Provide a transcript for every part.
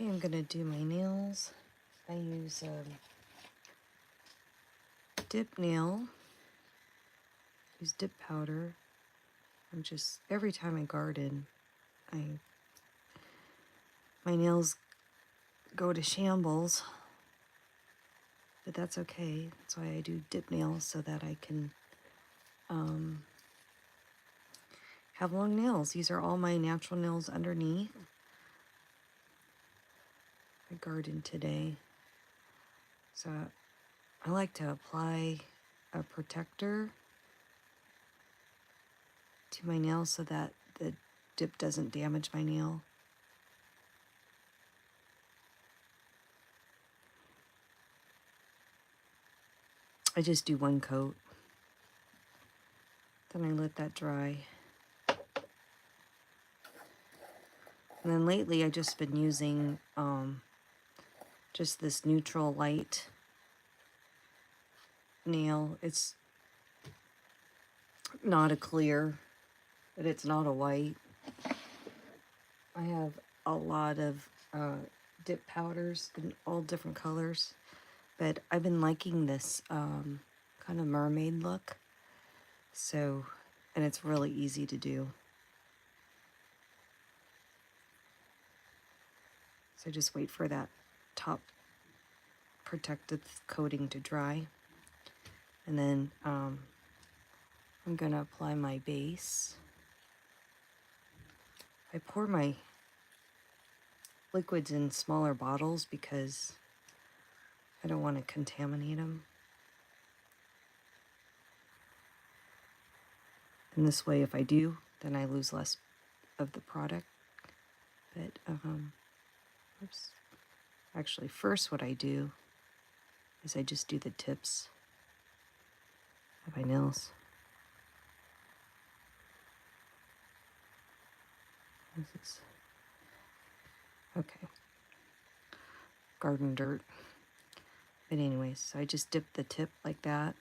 Okay, I'm gonna do my nails. I use dip nail. Use dip powder. I'm just every time I garden, my nails go to shambles, but that's okay. That's why I do dip nails so that I can have long nails. These are all my natural nails underneath. I garden today, so I like to apply a protector to my nails so that the dip doesn't damage my nail. I just do one coat, then I let that dry. And then lately I just been using just this neutral light nail. It's not a clear, but it's not a white. I have a lot of dip powders in all different colors, but I've been liking this kind of mermaid look. So, and it's really easy to do. So just wait for that top protective coating to dry. And then I'm gonna apply my base. I pour my liquids in smaller bottles because I don't want to contaminate them. And this way, if I do, then I lose less of the product. But, oops. Actually, first what I do is I just do the tips of my nails. This is, okay. Garden dirt. But anyways, so I just dip the tip like that.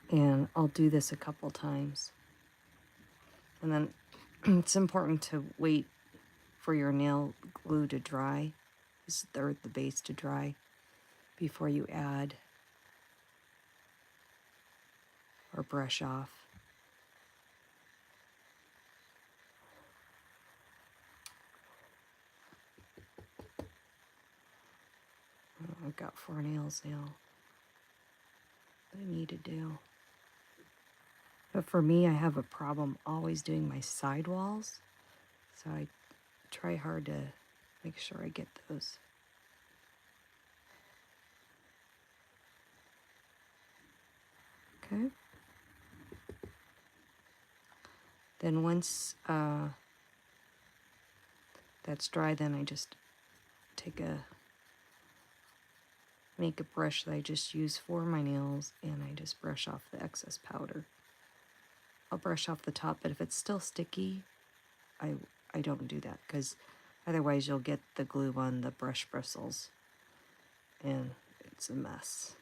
And I'll do this a couple times. And then it's important to wait for your nail glue to dry, or the base to dry, before you add or brush off. Oh, I've got 4 nails now that I need to do. But for me, I have a problem always doing my sidewalls, so I try hard to make sure I get those. Okay. Then once that's dry, then I just make a brush that I just use for my nails, and I just brush off the excess powder. I'll brush off the top, but if it's still sticky, I don't do that, because otherwise you'll get the glue on the brush bristles, and it's a mess.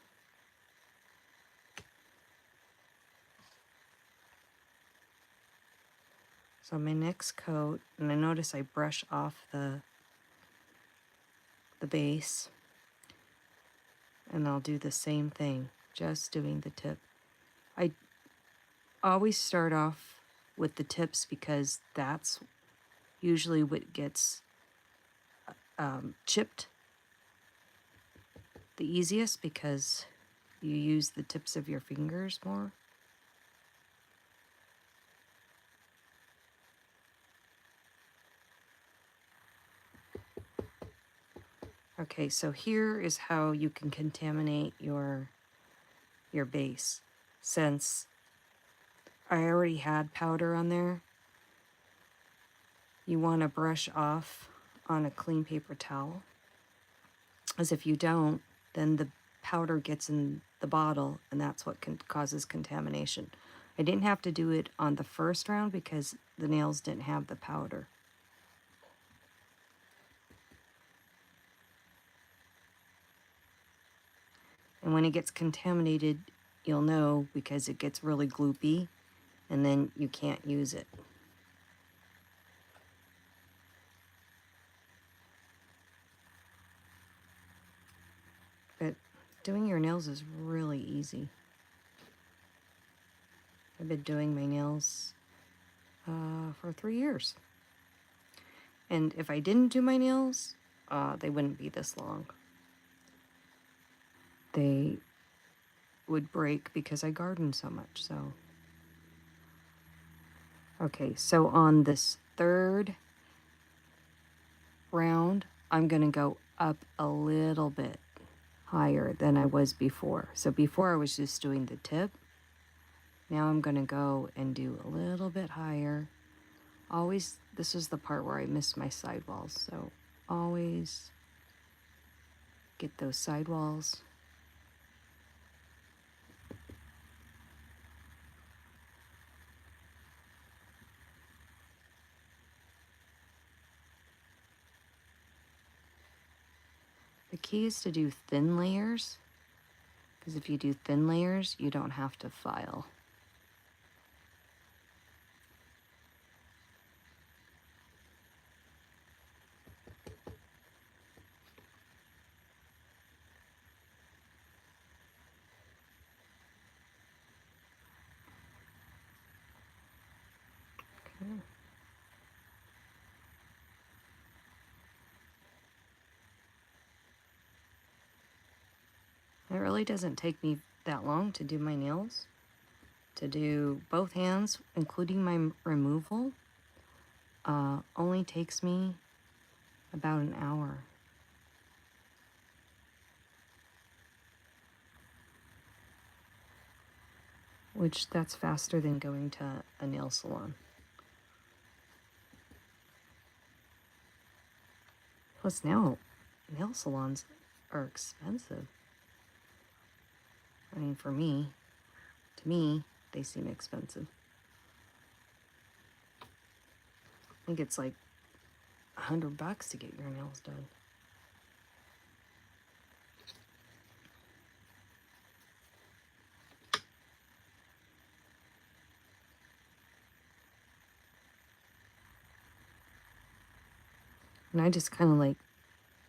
So my next coat, and I notice I brush off the base, and I'll do the same thing, just doing the tip. I always start off with the tips because that's usually what gets chipped the easiest, because you use the tips of your fingers more. Okay, so here is how you can contaminate your base. Since I already had powder on there, you want to brush off on a clean paper towel, as if you don't, then the powder gets in the bottle, and that's what causes contamination. I didn't have to do it on the first round because the nails didn't have the powder. And when it gets contaminated, you'll know, because it gets really gloopy, and then you can't use it. But doing your nails is really easy. I've been doing my nails for 3 years. And if I didn't do my nails, they wouldn't be this long. They would break because I garden so much, so. Okay, so on this third round, I'm gonna go up a little bit higher than I was before. So before I was just doing the tip. Now I'm gonna go and do a little bit higher. Always, this is the part where I miss my sidewalls, so always get those sidewalls. The key is to do thin layers, because if you do thin layers, you don't have to file. Okay. It really doesn't take me that long to do my nails. To do both hands, including my removal, only takes me about an hour. Which that's faster than going to a nail salon. Plus now, nail salons are expensive. I mean, to me, they seem expensive. I think it's like $100 to get your nails done. And I just kind of like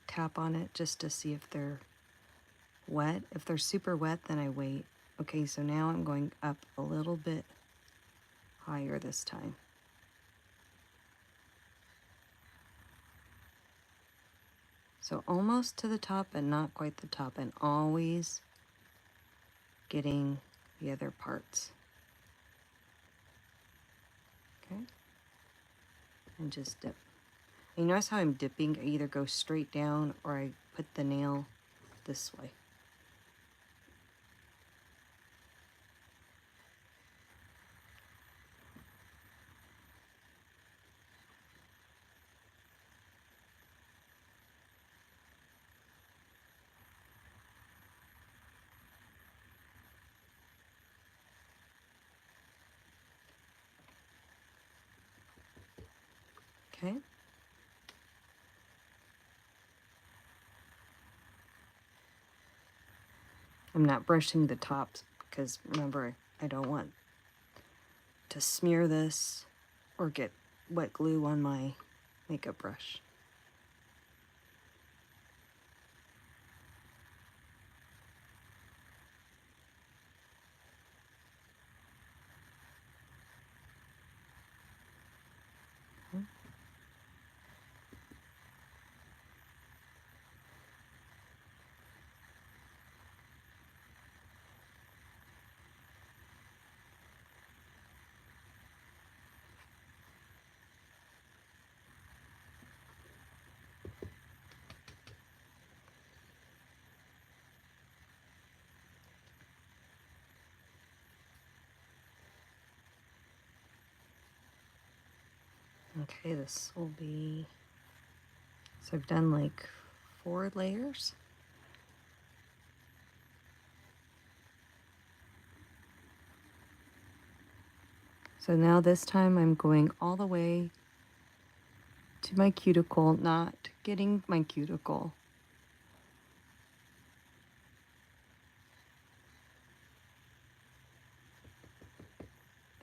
tap on it just to see if they're wet. If they're super wet, then I wait. Okay, so now I'm going up a little bit higher this time. So almost to the top, but not quite the top, and always getting the other parts. Okay? And just dip. You notice how I'm dipping? I either go straight down or I put the nail this way. Okay? I'm not brushing the tops because remember, I don't want to smear this or get wet glue on my makeup brush. Okay, this will be, so I've done like 4 layers. So now this time I'm going all the way to my cuticle, not getting my cuticle.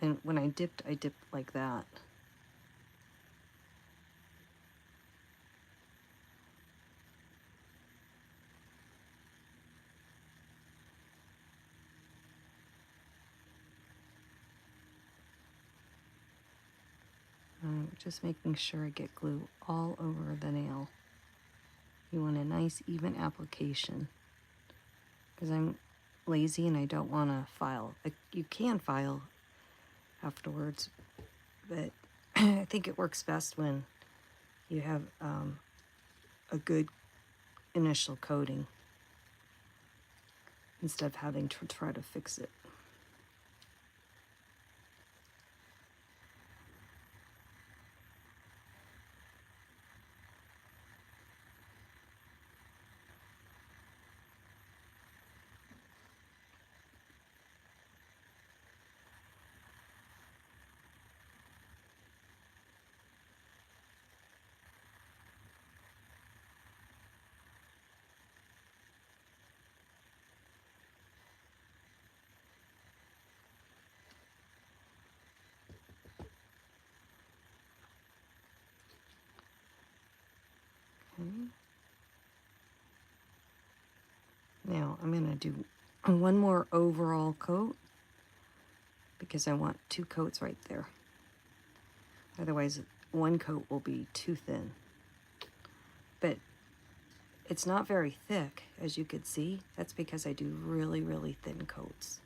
And when I dipped like that. just making sure I get glue all over the nail. You want a nice even application, because I'm lazy and I don't want to file. You can file afterwards, but I think it works best when you have a good initial coating instead of having to try to fix it. Okay. Now I'm going to do one more overall coat because I want 2 coats right there. Otherwise, one coat will be too thin. But it's not very thick, as you could see. That's because I do really, really thin coats.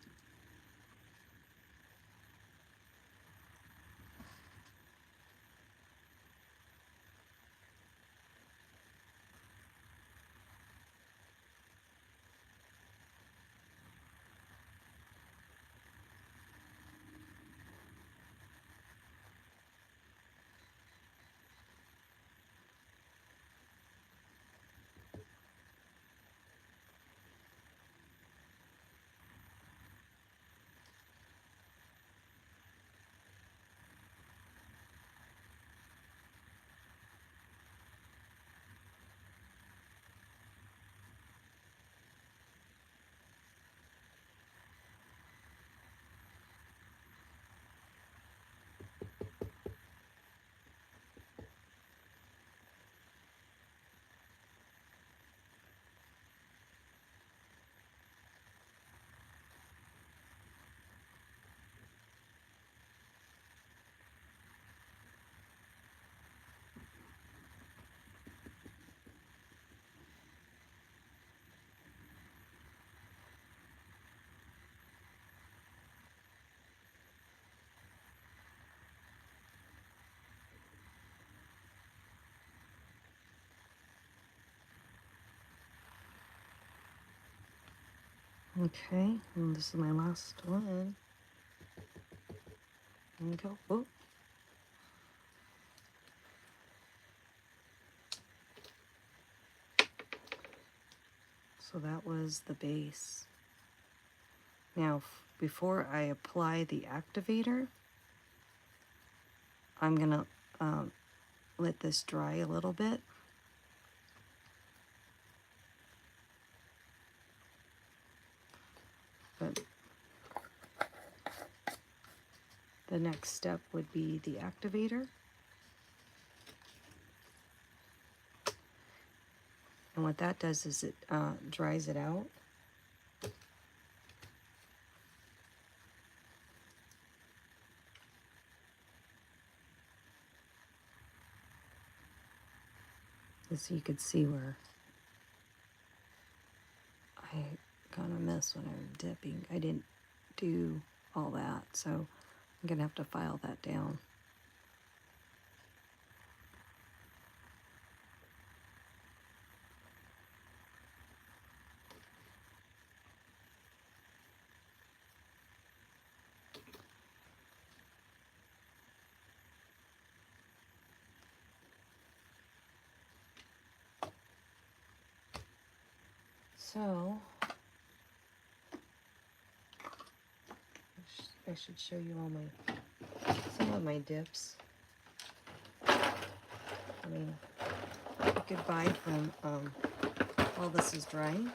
Okay, and this is my last one. There we go. Oh. So that was the base. Now, before I apply the activator, I'm gonna let this dry a little bit. But the next step would be the activator. And what that does is it dries it out. So you could see where I kind of miss when I'm dipping. I didn't do all that, so I'm gonna have to file that down. So I should show you all some of my dips. I mean, you could buy from while this is drying.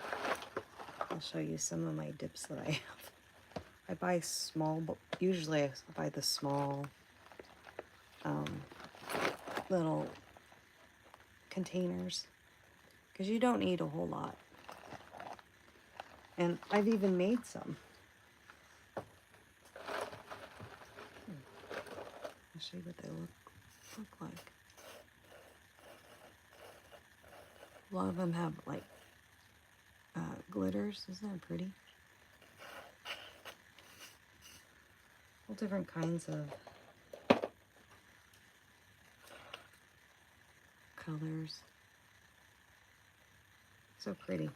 I'll show you some of my dips that I have. I buy small, but usually I buy the small little containers because you don't need a whole lot. And I've even made some. I'll show you what they look look like? A lot of them have like glitters. Isn't that pretty? All different kinds of colors. So pretty.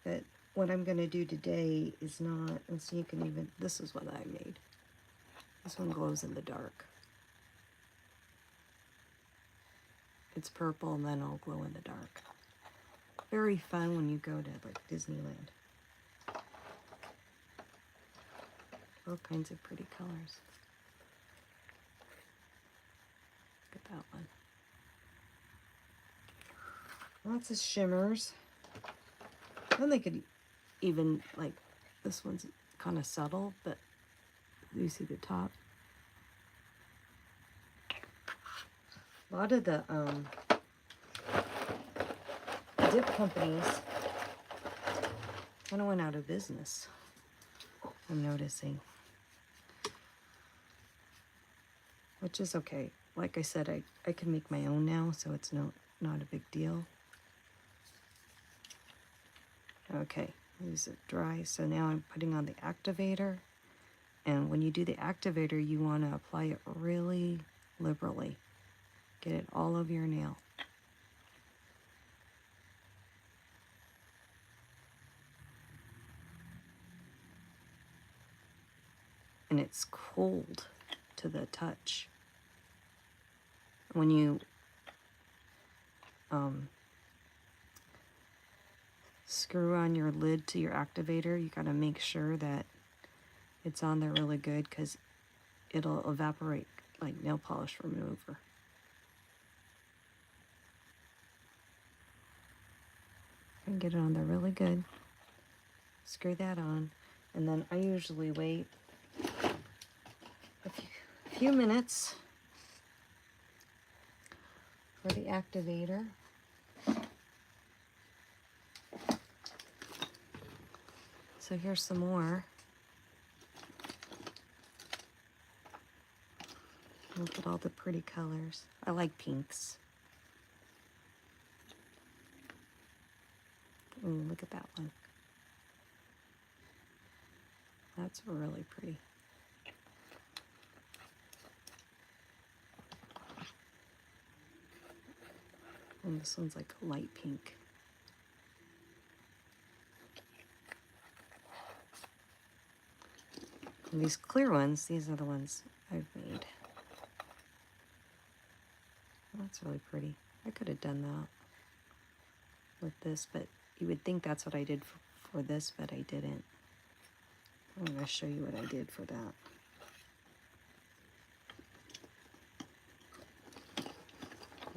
But what I'm going to do today is not, and so you can even, this is what I made. This one glows in the dark. It's purple and then it'll glow in the dark. Very fun when you go to like Disneyland. All kinds of pretty colors. Look at that one. Lots of shimmers. And they could even, like, this one's kind of subtle, but you see the top. A lot of the dip companies kind of went out of business, I'm noticing. Which is okay. Like I said, I can make my own now, so it's not a big deal. Okay, use it dry. So now I'm putting on the activator. And when you do the activator, you want to apply it really liberally. Get it all over your nail. And it's cold to the touch. When you screw on your lid to your activator, you gotta make sure that it's on there really good because it'll evaporate like nail polish remover. And get it on there really good. Screw that on. And then I usually wait a few minutes for the activator. So here's some more. Look at all the pretty colors. I like pinks. Ooh, look at that one. That's really pretty. And this one's like a light pink. And these clear ones, these are the ones I've made. That's really pretty. I could have done that with this, but you would think that's what I did for this, but I didn't. I'm going to show you what I did for that.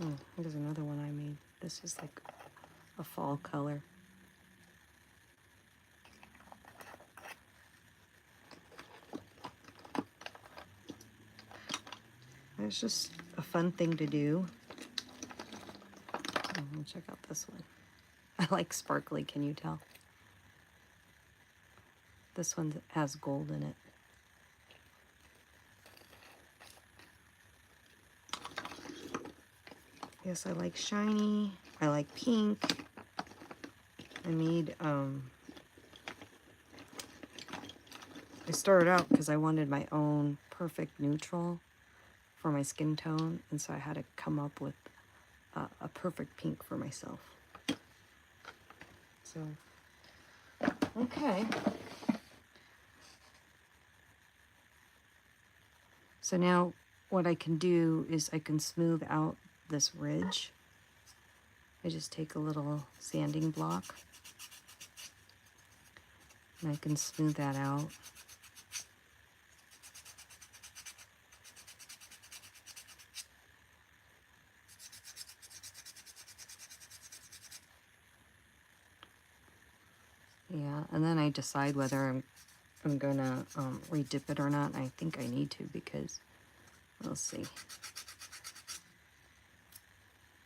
Oh, here's another one I made. This is like a fall color. It's just a fun thing to do. Oh, check out this one. I like sparkly, can you tell? This one has gold in it. Yes, I like shiny. I like pink. I made, I started out because I wanted my own perfect neutral for my skin tone, and so I had to come up with a perfect pink for myself. So, okay. So now what I can do is I can smooth out this ridge. I just take a little sanding block and I can smooth that out. Yeah, and then I decide whether I'm gonna re-dip it or not. I think I need to because we'll see.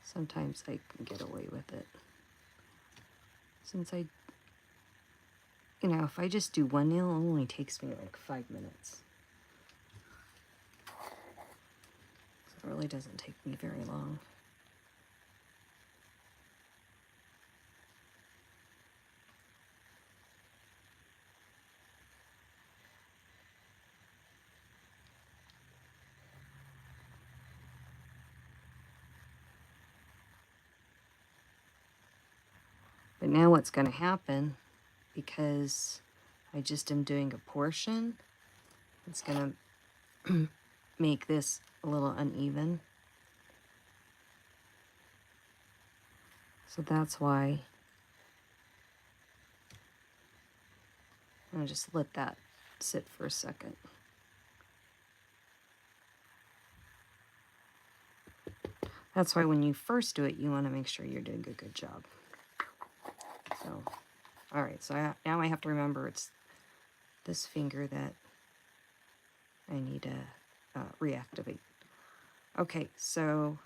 Sometimes I can get away with it. Since if I just do one nail, it only takes me like 5 minutes. really doesn't take me very long. But now what's going to happen, because I just am doing a portion, it's going to make this a little uneven. So that's why I'm going to just let that sit for a second. That's why when you first do it, you want to make sure you're doing a good job. So, all right, so now I have to remember it's this finger that I need to reactivate. Okay, so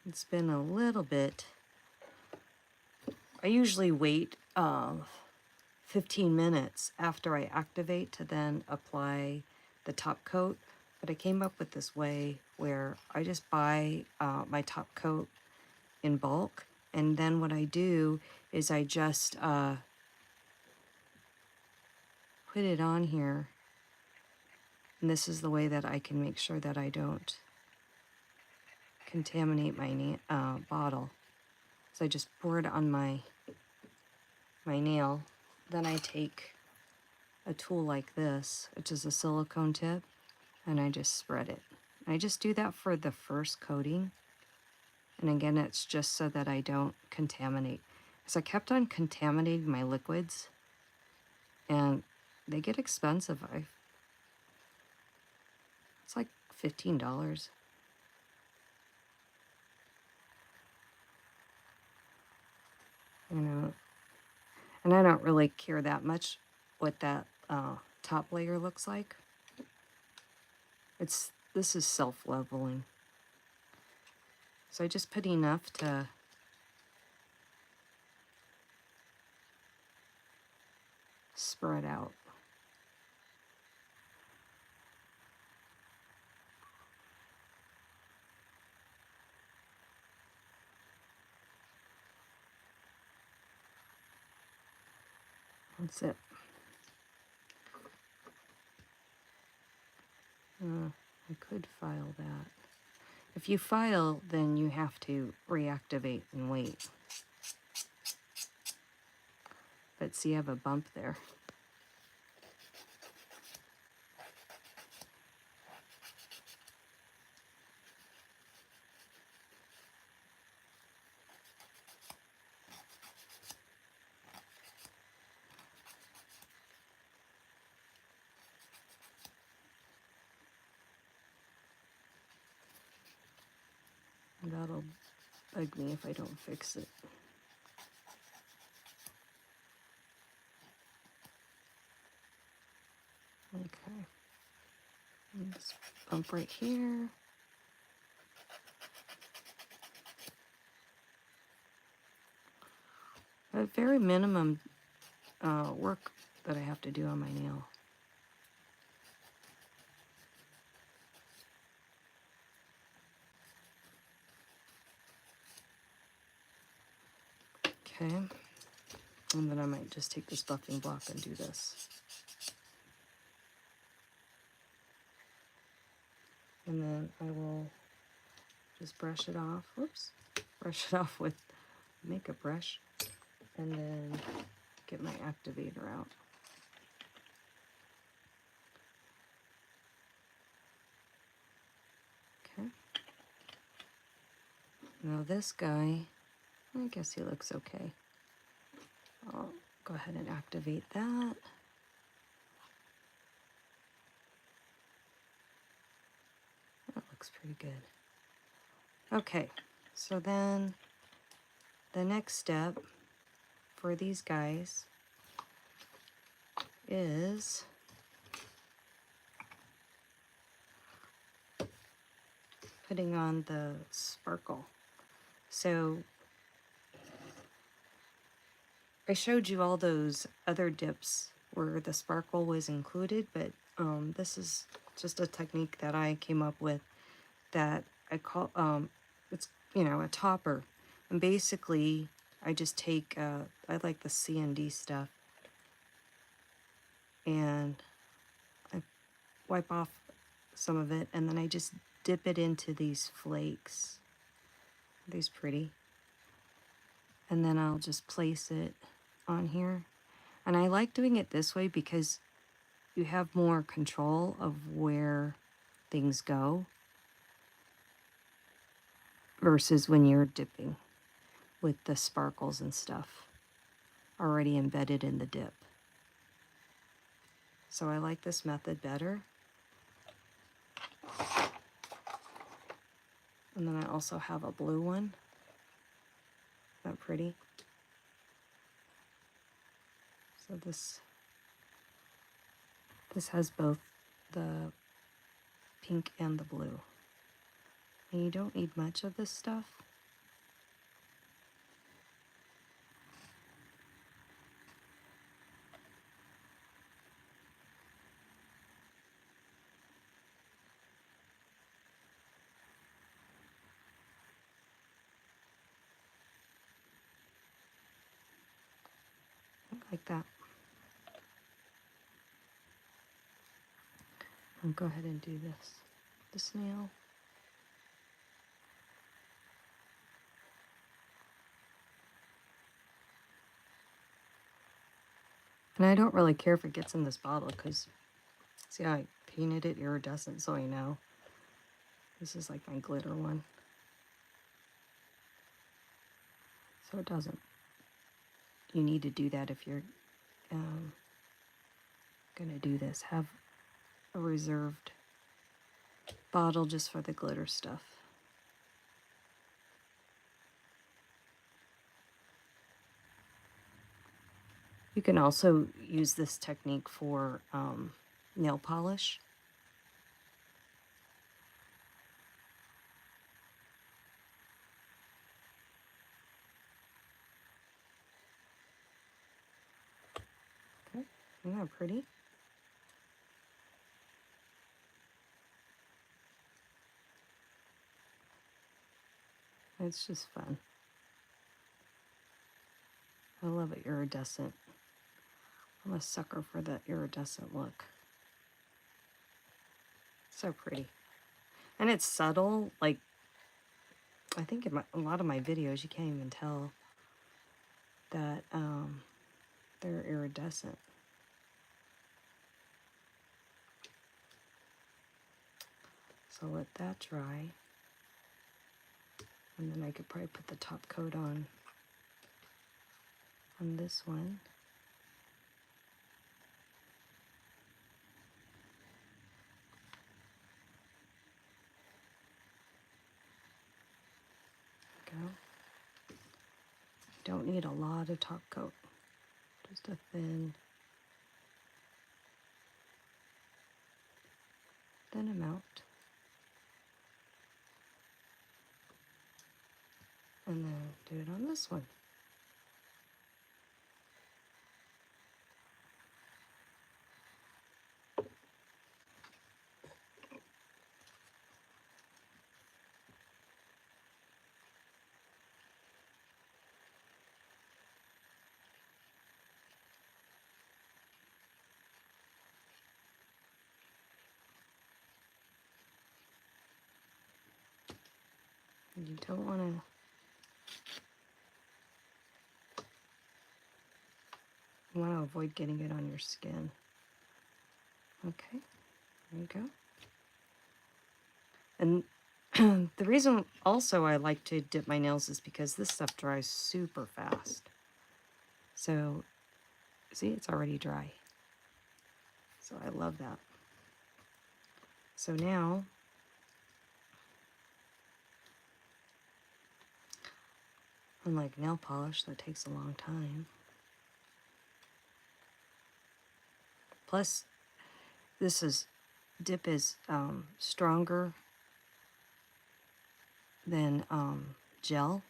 it's been a little bit. I usually wait 15 minutes after I activate to then apply the top coat, but I came up with this way where I just buy my top coat in bulk, and then what I do is I just put it on here, and this is the way that I can make sure that I don't contaminate my bottle. So I just pour it on my nail. Then I take a tool like this, which is a silicone tip, and I just spread it. I just do that for the first coating. And again, it's just so that I don't contaminate. Because I kept on contaminating my liquids, and they get expensive. It's like $15. You know, and I don't really care that much what that top layer looks like. This is self-leveling. So I just put enough to spread out. That's it. I could file that. If you file, then you have to reactivate and wait. But see, I have a bump there. That'll bug me if I don't fix it. Okay. And this bump right here. A very minimum work that I have to do on my nail. Okay. And then I might just take this buffing block and do this. And then I will just brush it off. Whoops. Brush it off with makeup brush. And then get my activator out. Okay. Now this guy, I guess he looks okay. I'll go ahead and activate that. That looks pretty good. Okay, so then the next step for these guys is putting on the sparkle. So I showed you all those other dips where the sparkle was included, but this is just a technique that I came up with that I call, it's, a topper. And basically, I just take, I like the C&D stuff, and I wipe off some of it, and then I just dip it into these flakes. Are these pretty? And then I'll just place it on here. And I like doing it this way because you have more control of where things go versus when you're dipping with the sparkles and stuff already embedded in the dip. So I like this method better. And then I also have a blue one. Isn't that pretty? So this has both the pink and the blue. And you don't need much of this stuff. Like that. I'll go ahead and do the snail. And I don't really care if it gets in this bottle because, see how I painted it iridescent, so I know. This is like my glitter one. So it doesn't. You need to do that if you're gonna do this. Have a reserved bottle just for the glitter stuff. You can also use this technique for nail polish. Okay, isn't that pretty? It's just fun. I love it iridescent. I'm a sucker for that iridescent look. So pretty. And it's subtle. Like, I think in a lot of my videos, you can't even tell that they're iridescent. So let that dry. And then I could probably put the top coat on this one. Go. Don't need a lot of top coat, just a thin amount. And then do it on this one. You don't want to avoid getting it on your skin. Okay, there you go. And the reason also I like to dip my nails is because this stuff dries super fast. So, see, it's already dry. So I love that. So now, unlike nail polish, that takes a long time. Plus, dip is stronger than gel,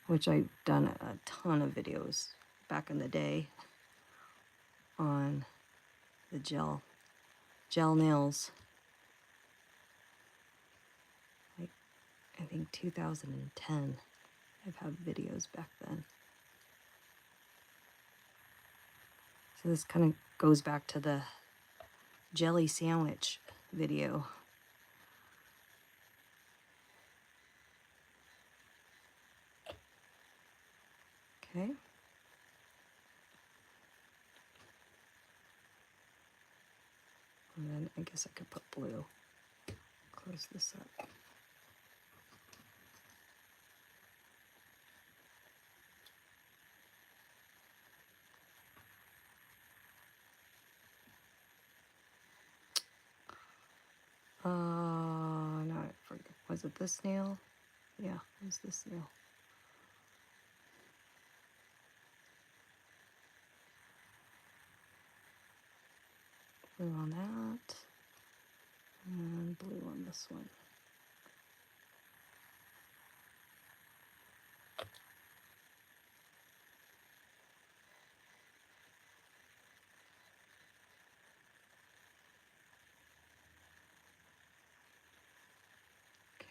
which I've done a ton of videos back in the day on the gel nails. Like, I think 2010. I've had videos back then. So this kind of goes back to the jelly sandwich video. Okay. And then I guess I could put blue. Close this up. No, I forget. Was it this nail? Yeah, it was this nail. Blue on that. And blue on this one.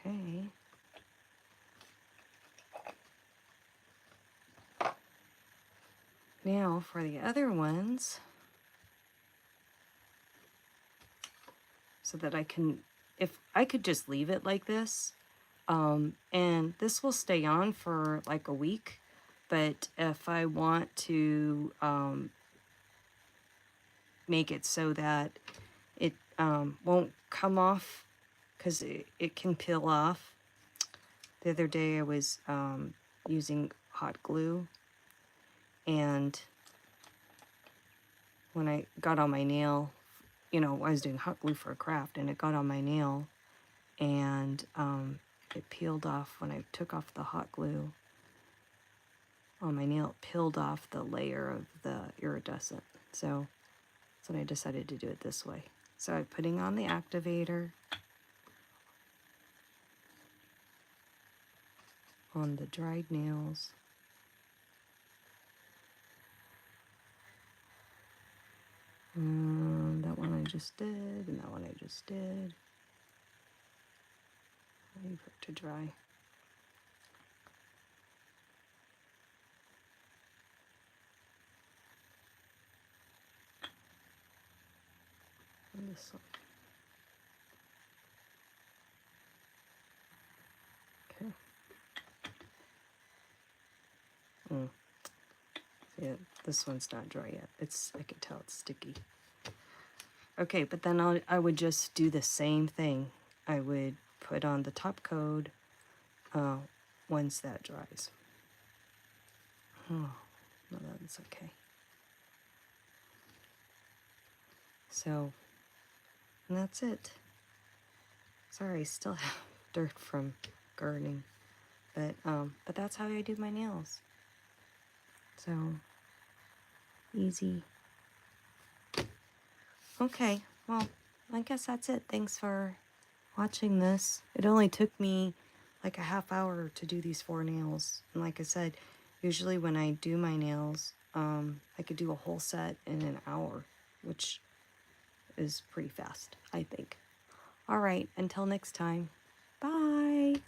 Okay. Now for the other ones, so that I can, if I could just leave it like this, and this will stay on for like a week, but if I want to make it so that it won't come off, because it can peel off. The other day I was using hot glue, and when I got on my nail, you know, I was doing hot glue for a craft, and it got on my nail, and it peeled off when I took off the hot glue on my nail. It peeled off the layer of the iridescent. So I decided to do it this way. So I'm putting on the activator on the dried nails. That one I just did, and that one I just did. Waiting for it to dry. And this one. Okay. Yeah, this one's not dry yet. I can tell it's sticky. Okay, but then I would just do the same thing. I would put on the top coat once that dries. Oh, no, that's okay. So, and that's it. Sorry, I still have dirt from gardening, but that's how I do my nails. So, easy. Okay, well, I guess that's it. Thanks for watching this. It only took me like a half hour to do these 4 nails. And like I said, usually when I do my nails, I could do a whole set in an hour, which is pretty fast, I think. All right, until next time. Bye.